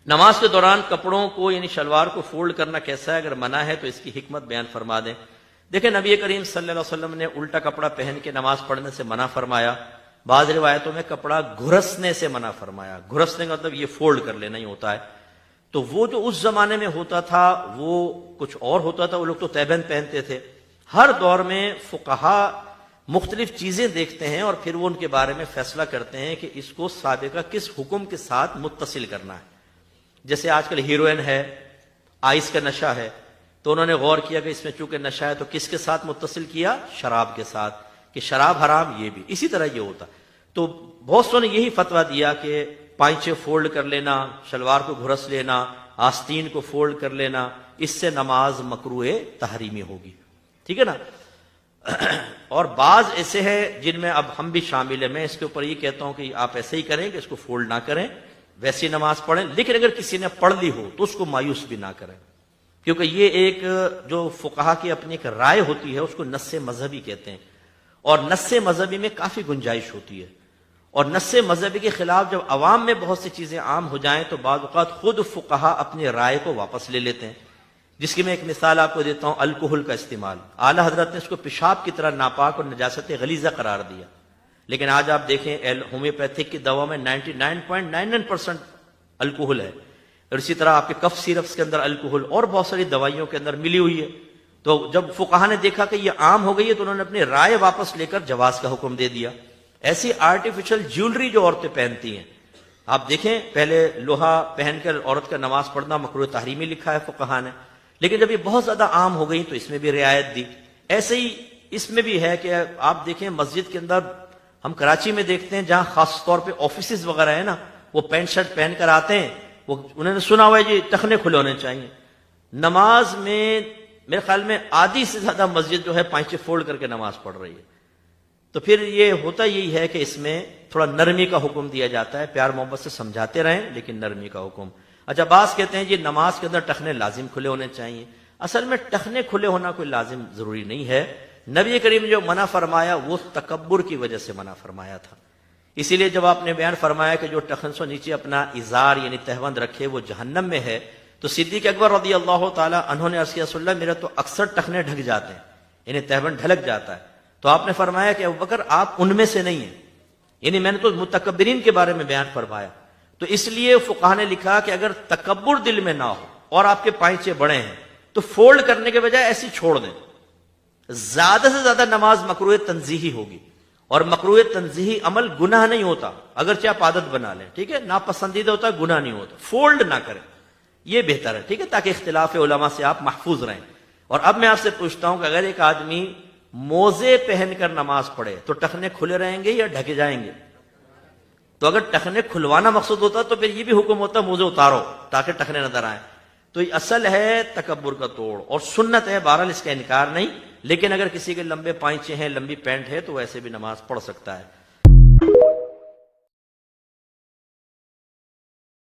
نماز کے دوران کپڑوں کو یعنی شلوار کو فولڈ کرنا کیسا ہے؟ اگر منع ہے تو اس کی حکمت بیان فرما دیں۔ دیکھیں نبی کریم صلی اللہ علیہ وسلم نے الٹا کپڑا پہن کے نماز پڑھنے سے منع فرمایا، بعض روایتوں میں کپڑا گھرسنے سے منع فرمایا۔ گھرسنے کا مطلب یہ فولڈ کر لینا ہی ہوتا ہے۔ تو وہ جو اس زمانے میں ہوتا تھا وہ کچھ اور ہوتا تھا، وہ لوگ تو تیبند پہنتے تھے۔ ہر دور میں فقہا مختلف چیزیں دیکھتے ہیں اور پھر وہ ان کے بارے میں فیصلہ کرتے ہیں کہ اس کو سابقہ کس حکم کے ساتھ متصل کرنا ہے۔ جیسے آج کل ہیروئن ہے، آئس کا نشہ ہے، تو انہوں نے غور کیا کہ اس میں چونکہ نشہ ہے تو کس کے ساتھ متصل کیا؟ شراب کے ساتھ، کہ شراب حرام، یہ بھی اسی طرح یہ ہوتا۔ تو بہت سو نے یہی فتویٰ دیا کہ پائچے فولڈ کر لینا، شلوار کو گھرس لینا، آستین کو فولڈ کر لینا، اس سے نماز مکروہ تحریمی ہوگی، ٹھیک ہے نا۔ اور بعض ایسے ہیں جن میں اب ہم بھی شامل ہیں، میں اس کے اوپر یہ کہتا ہوں کہ آپ ایسے ہی کریں کہ اس کو فولڈ نہ کریں، ویسی نماز پڑھیں، لیکن اگر کسی نے پڑھ لی ہو تو اس کو مایوس بھی نہ کریں، کیونکہ یہ ایک جو فقہا کی اپنی ایک رائے ہوتی ہے اس کو نص مذہبی کہتے ہیں، اور نص مذہبی میں کافی گنجائش ہوتی ہے، اور نص مذہبی کے خلاف جب عوام میں بہت سی چیزیں عام ہو جائیں تو بعض اوقات خود فقہا اپنی رائے کو واپس لے لیتے ہیں۔ جس کی میں ایک مثال آپ کو دیتا ہوں، الکحل کا استعمال، اعلی حضرت نے اس کو پیشاب کی طرح ناپاک اور نجاست غلیظہ قرار دیا، لیکن آج آپ دیکھیں ہومیوپیتھک کی دوا میں 99.99% الکحل ہے، اور اسی طرح آپ کے کف سیرپس کے اندر الکحل اور بہت ساری دوائیوں کے اندر ملی ہوئی ہے۔ تو جب فقہا نے دیکھا کہ یہ عام ہو گئی ہے تو انہوں نے اپنی رائے واپس لے کر جواز کا حکم دے دیا۔ ایسی آرٹیفیشل جیولری جو عورتیں پہنتی ہیں، آپ دیکھیں پہلے لوہا پہن کر عورت کا نماز پڑھنا مکروہ تحریمی لکھا ہے فقہا نے، لیکن جب یہ بہت زیادہ عام ہو گئی تو اس میں بھی رعایت دی۔ ایسے ہی اس میں بھی ہے کہ آپ دیکھیں مسجد کے اندر، ہم کراچی میں دیکھتے ہیں جہاں خاص طور پہ آفیسز وغیرہ ہیں نا، وہ پینٹ شرٹ پہن کر آتے ہیں، وہ انہوں نے سنا ہوا ہے جی ٹخنے کھلے ہونے چاہیے۔ نماز میں میرے خیال میں آدھی سے زیادہ مسجد جو ہے پائچے فولڈ کر کے نماز پڑھ رہی ہے۔ تو پھر یہ ہوتا یہی ہے کہ اس میں تھوڑا نرمی کا حکم دیا جاتا ہے، پیار محبت سے سمجھاتے رہیں لیکن نرمی کا حکم۔ اچھا بعض کہتے ہیں جی نماز کے اندر ٹخنے لازم کھلے ہونے چاہیے، اصل میں ٹخنے کھلے ہونا کوئی لازم ضروری نہیں ہے۔ نبی کریم نے جو منع فرمایا وہ تکبر کی وجہ سے منع فرمایا تھا، اسی لیے جب آپ نے بیان فرمایا کہ جو ٹخن سے نیچے اپنا ازار یعنی تہبند رکھے وہ جہنم میں ہے، تو صدیق اکبر رضی اللہ تعالی عنہ نے عرض کیا رسول اللہ میرا تو اکثر ٹخنے ڈھک جاتے ہیں، یعنی تہبند ڈھلک جاتا ہے۔ تو آپ نے فرمایا کہ ابوبکر آپ ان میں سے نہیں ہیں، یعنی میں نے تو متکبرین کے بارے میں بیان فرمایا۔ تو اس لیے فقہا نے لکھا کہ اگر تکبر دل میں نہ ہو اور آپ کے پائچے بڑے ہیں تو فولڈ کرنے کے بجائے ایسی چھوڑ دیں۔ زیادہ سے زیادہ نماز مکروہ تنزیہی ہوگی، اور مکروہ تنزیہی عمل گناہ نہیں ہوتا، اگرچہ آپ عادت بنا لیں، ٹھیک ہے، ناپسندیدہ ہوتا ہے، گناہ نہیں ہوتا، فولڈ نہ کریں، یہ بہتر ہے، ٹھیک ہے، تاکہ اختلاف علماء سے آپ محفوظ رہیں۔ اور اب میں آپ سے پوچھتا ہوں کہ اگر ایک آدمی موزے پہن کر نماز پڑھے تو ٹخنے کھلے رہیں گے یا ڈھکے جائیں گے؟ تو اگر ٹخنے کھلوانا مقصود ہوتا تو پھر یہ بھی حکم ہوتا موزے اتارو تاکہ ٹخنے نظر آئیں۔ تو یہ اصل ہے تکبر کا توڑ، اور سنت ہے، بہرحال اس کا انکار نہیں، لیکن اگر کسی کے لمبے پائچے ہیں، لمبی پینٹ ہے تو ویسے بھی نماز پڑھ سکتا ہے۔